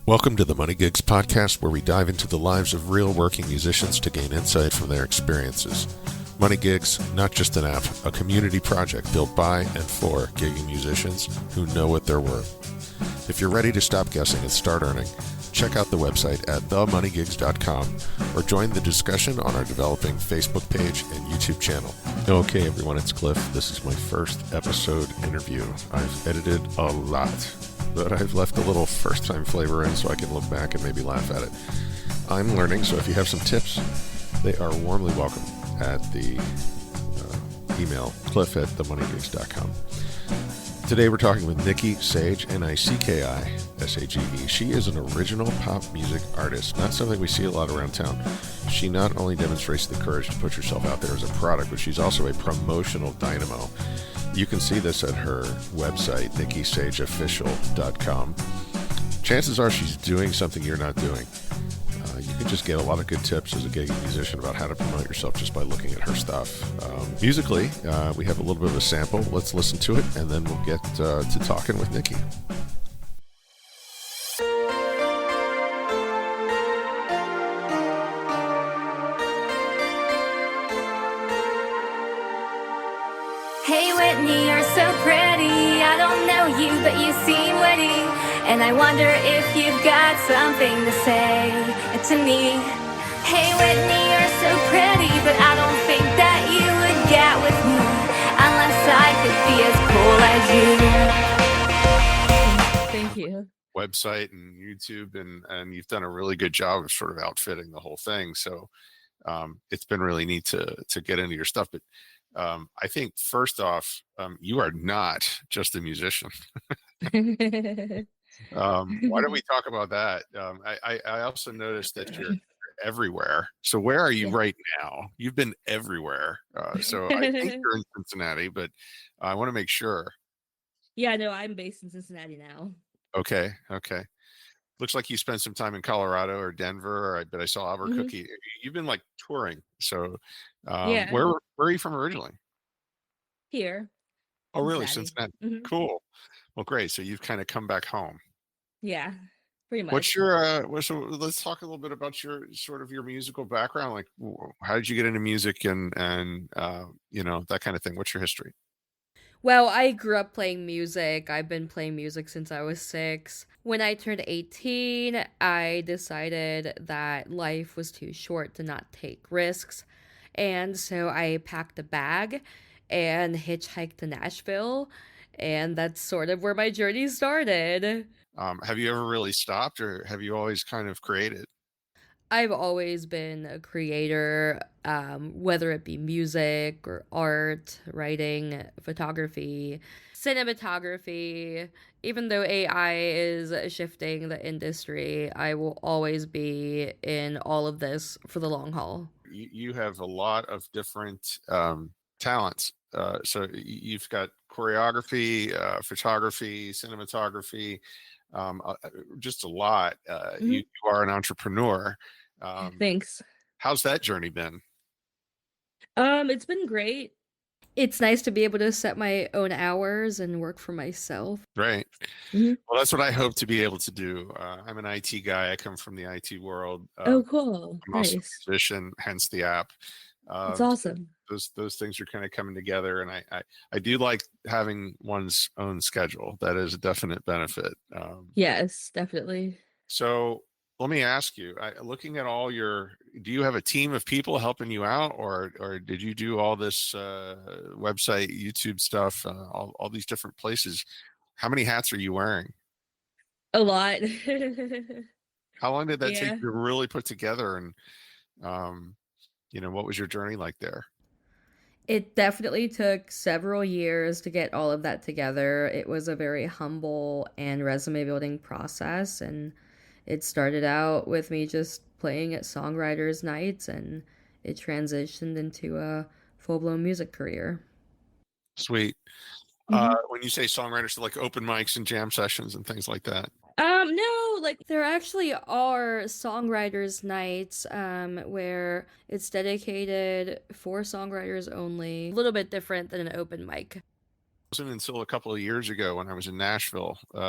Welcome to the MoneyGigs podcast, where we dive into the lives of real working musicians to gain insight from their experiences. MoneyGigs, not just an app, a community project built by and for gigging musicians who know what they're worth. If you're ready to stop guessing and start earning, check out the website at themoneygigs.com or join the discussion on our developing Facebook page and YouTube channel. Okay, everyone, it's Cliff. This is my first episode interview. I've edited a lot, but I've left a little first-time flavor in so I can look back and maybe laugh at it. I'm learning, so if you have some tips, they are warmly welcome at the email cliff@themoneygigs.com. Today we're talking with Nicki Sage, Nickisage. She is an original pop music artist, not something we see a lot around town. She not only demonstrates the courage to put herself out there as a product, but she's also a promotional dynamo. You can see this at her website, NickiSageOfficial.com. Chances are she's doing something you're not doing. You can just get a lot of good tips as a gigging musician about how to promote yourself just by looking at her stuff. Musically, we have a little bit of a sample. Let's listen to it, and then we'll get to talking with Nicki. Hey Whitney, you're so pretty. I don't know you, but you seem witty. And I wonder if you've got something to say to me. Hey Whitney, you're so pretty, but I don't think that you would get with me unless I could be as cool as you. Thank you. Website and YouTube, and you've done a really good job of sort of outfitting the whole thing. So it's been really neat to get into your stuff. But I think first off, you are not just a musician. Why don't we talk about that? I also noticed that you're everywhere. So where are you right now? You've been everywhere. So I think you're in Cincinnati, but I want to make sure. Yeah, no, I'm based in Cincinnati now. Okay. Looks like you spent some time in Colorado or Denver, but I saw Albuquerque. Mm-hmm. You've been like touring. So yeah. Where are you from originally? Here. Oh, really? Cincinnati. Mm-hmm. Cool. Well, great. So you've kind of come back home. Yeah, pretty much. What's your so let's talk a little bit about your musical background. Like, how did you get into music and that kind of thing? What's your history? Well, I grew up playing music. I've been playing music since I was 6. When I turned 18, I decided that life was too short to not take risks. And so I packed a bag and hitchhiked to Nashville. And that's sort of where my journey started. Have you ever really stopped, or have you always kind of created? I've always been a creator, whether it be music or art, writing, photography, cinematography. Even though AI is shifting the industry, I will always be in all of this for the long haul. You have a lot of different talents. So you've got choreography, photography, cinematography, just a lot. You are an entrepreneur. Thanks. How's that journey been? It's been great. It's nice to be able to set my own hours and work for myself. Right. Mm-hmm. Well, that's what I hope to be able to do. I'm an IT guy. I come from the IT world. Oh, cool. I'm also a musician, hence the app. That's awesome. Those things are kind of coming together, and I do like having one's own schedule. That is a definite benefit. Yes, definitely. So let me ask you, looking at do you have a team of people helping you out, or did you do all this website, YouTube stuff, all these different places? How many hats are you wearing? A lot. How long did that take you to really put together, and what was your journey like there? It definitely took several years to get all of that together. It was a very humble and resume building process, and it started out with me just playing at songwriters' nights, and it transitioned into a full-blown music career. Sweet. When you say songwriters, so like open mics and jam sessions and things like that? No, like there actually are songwriters' nights where it's dedicated for songwriters only. A little bit different than an open mic. Wasn't until a couple of years ago when I was in Nashville that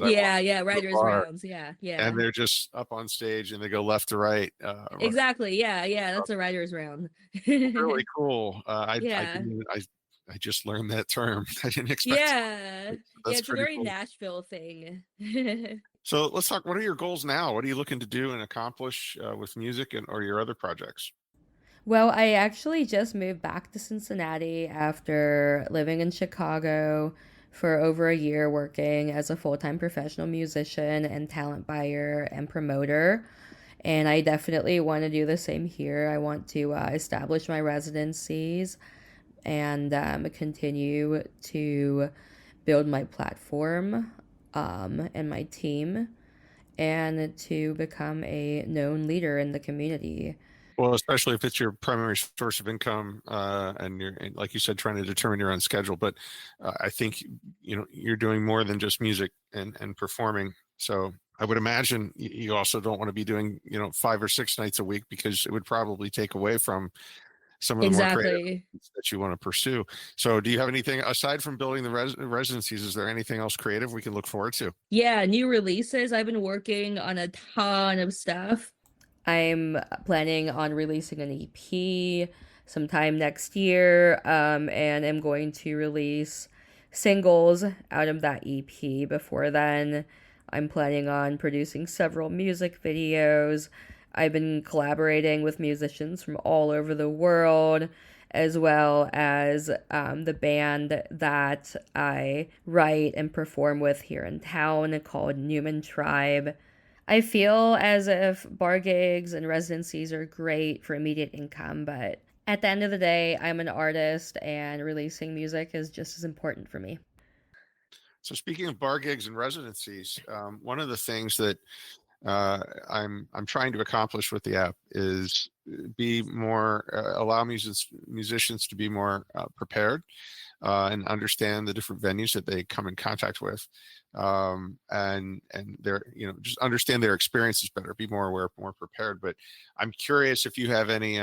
I Yeah, walked yeah, into a writers bar rounds. Yeah, and yeah. they're just up on stage and they go left to right. Exactly. Yeah, yeah, that's a writer's round. Really cool. I Yeah. didn't. I just learned that term. I didn't expect to. Yeah. Yeah, That's it's a pretty very cool. Nashville thing. So let's talk. What are your goals now? What are you looking to do and accomplish with music and or your other projects? Well, I actually just moved back to Cincinnati after living in Chicago for over a year, working as a full time professional musician and talent buyer and promoter. And I definitely want to do the same here. I want to establish my residencies and continue to build my platform and my team and to become a known leader in the community. Well, especially if it's your primary source of income, and like you said, trying to determine your own schedule. But I think you're doing more than just music and performing. So I would imagine you also don't want to be doing 5 or 6 nights a week because it would probably take away from some of the more creative Exactly. that you want to pursue. So, do you have anything aside from building the residencies? Is there anything else creative we can look forward to? Yeah, new releases. I've been working on a ton of stuff. I'm planning on releasing an EP sometime next year, and I'm going to release singles out of that EP before then. I'm planning on producing several music videos. I've been collaborating with musicians from all over the world, as well as the band that I write and perform with here in town called Newman Tribe. I feel as if bar gigs and residencies are great for immediate income, but at the end of the day, I'm an artist and releasing music is just as important for me. So, speaking of bar gigs and residencies, one of the things that uh, I'm trying to accomplish with the app is be more allow musicians to be more prepared and understand the different venues that they come in contact with, and their just understand their experiences better, be more aware, more prepared. But I'm curious if you have any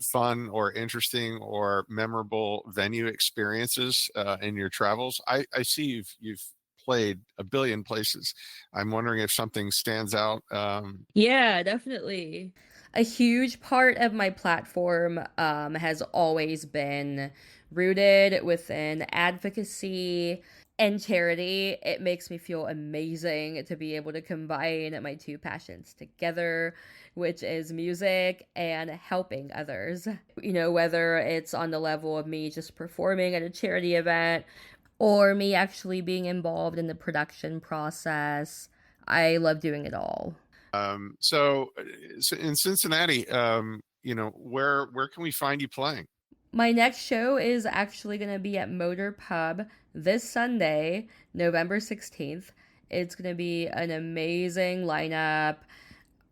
fun or interesting or memorable venue experiences in your travels. I see you've played a billion places. I'm wondering if something stands out. Yeah, definitely. A huge part of my platform has always been rooted within advocacy and charity. It makes me feel amazing to be able to combine my two passions together, which is music and helping others. Whether it's on the level of me just performing at a charity event or me actually being involved in the production process. I love doing it all. So in Cincinnati, where can we find you playing? My next show is actually going to be at Motor Pub this Sunday, November 16th. It's going to be an amazing lineup,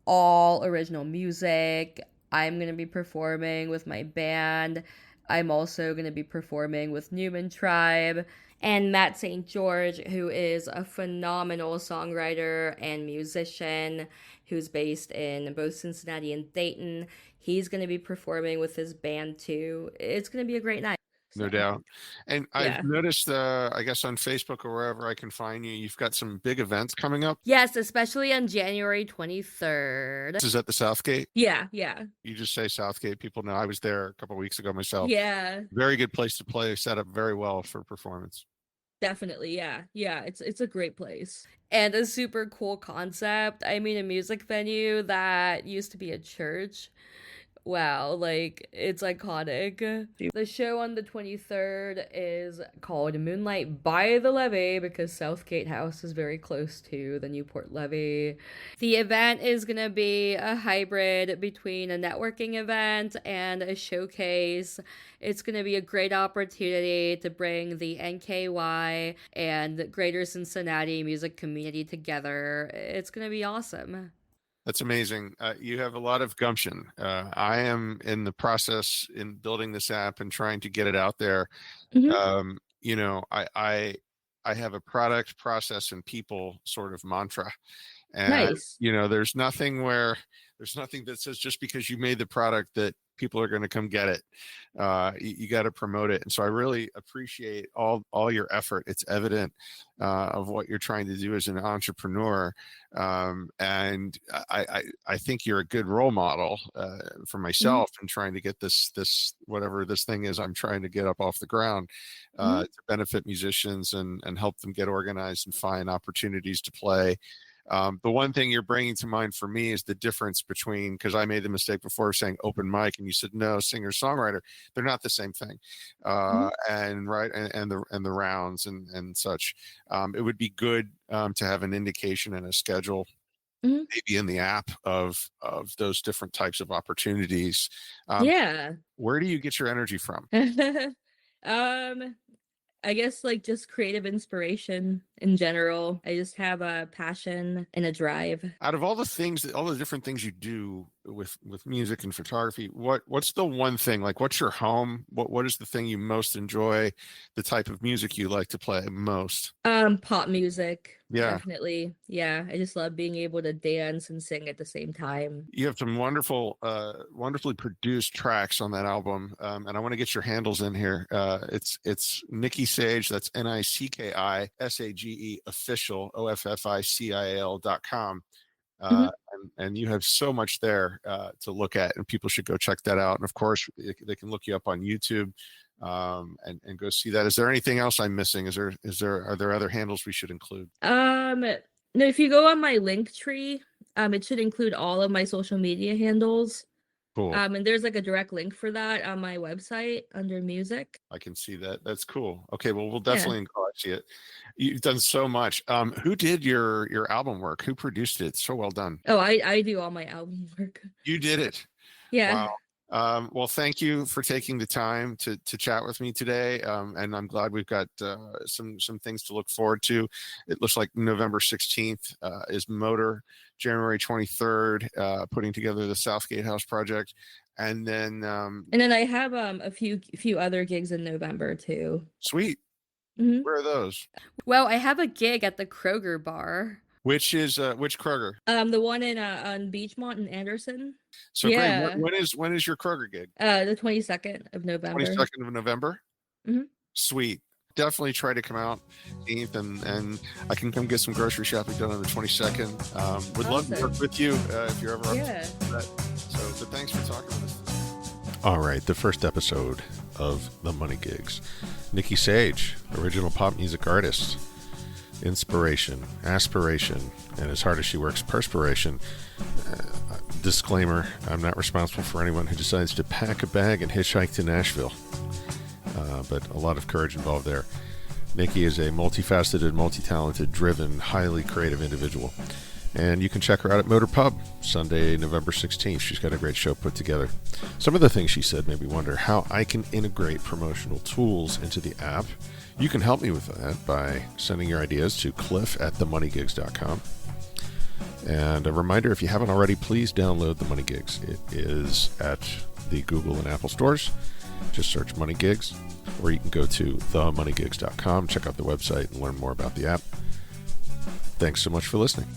all original music. I'm going to be performing with my band. I'm also going to be performing with Newman Tribe and Matt St. George, who is a phenomenal songwriter and musician who's based in both Cincinnati and Dayton. He's going to be performing with his band too. It's going to be a great night. No So, doubt. And I've yeah. noticed, I guess on Facebook or wherever I can find you, you've got some big events coming up. Yes, especially on January 23rd. This is at the Southgate. Yeah, yeah. You just say Southgate. People know I was there a couple of weeks ago myself. Yeah. Very good place to play, set up very well for performance. Definitely, yeah. Yeah, it's a great place. And a super cool concept. I mean, a music venue that used to be a church. Wow, like it's iconic. The show on the 23rd is called Moonlight by the Levee because Southgate House is very close to the Newport Levee. The event is going to be a hybrid between a networking event and a showcase. It's going to be a great opportunity to bring the NKY and Greater Cincinnati music community together. It's going to be awesome. That's amazing. You have a lot of gumption. I am in the process in building this app and trying to get it out there. Hmm. I have a product, process, and people sort of mantra, and Nice. there's nothing that says just because you made the product that people are going to come get it. You got to promote it. And so I really appreciate all your effort. It's evident of what you're trying to do as an entrepreneur. And I think you're a good role model for myself in trying to get this whatever this thing is I'm trying to get up off the ground to benefit musicians and help them get organized and find opportunities to play. The one thing you're bringing to mind for me is the difference between, because I made the mistake before saying open mic, and you said no, singer-songwriter. They're not the same thing, and the rounds and such. It would be good to have an indication and a schedule, maybe in the app of those different types of opportunities. Yeah. Where do you get your energy from? I guess like just creative inspiration in general. I just have a passion and a drive. Out of all the different things you do with music and photography, what's the one thing, like what's your home? What is the thing you most enjoy, the type of music you like to play most? Pop music. Yeah. Definitely. Yeah. I just love being able to dance and sing at the same time. You have some wonderfully produced tracks on that album, and I want to get your handles in here. It's Nicki Sage. That's NICKISAGE official OFFICIAL.com. And you have so much there to look at, and people should go check that out. And of course, they can look you up on YouTube and go see that. Is there anything else I'm missing? Are there other handles we should include? No, if you go on my link tree, it should include all of my social media handles. Cool. And there's like a direct link for that on my website under music. I can see that. That's cool. Okay, well, we'll definitely see it. You've done so much. Who did your album work? Who produced it? So well done. Oh, I do all my album work. You did it. Yeah. Wow. Well, thank you for taking the time to chat with me today. And I'm glad we've got some things to look forward to. It looks like November 16th is Motor, January 23rd, putting together the Southgate House project. And then I have a few other gigs in November too. Sweet. Where are those? Well, I have a gig at the Kroger bar. Which Kroger? The one in on Beechmont in Anderson. So yeah. Great. When is your Kroger gig? The 22nd of November. 22nd of November? Sweet. Definitely try to come out 18th, and I can come get some grocery shopping done on the 22nd. Would love to work with you if you're ever up for that. So thanks for talking with us. All right, the first episode of the MoneyGigs. Nicki Sage, original pop music artist. Inspiration, aspiration, and as hard as she works, perspiration. Disclaimer, I'm not responsible for anyone who decides to pack a bag and hitchhike to Nashville. But a lot of courage involved there. Nicki is a multifaceted, multi-talented, driven, highly creative individual. And you can check her out at Motor Pub, Sunday, November 16th. She's got a great show put together. Some of the things she said made me wonder how I can integrate promotional tools into the app. You can help me with that by sending your ideas to cliff@themoneygigs.com. And a reminder, if you haven't already, please download the MoneyGigs. It is at the Google and Apple stores. Just search MoneyGigs, or you can go to themoneygigs.com, check out the website, and learn more about the app. Thanks so much for listening.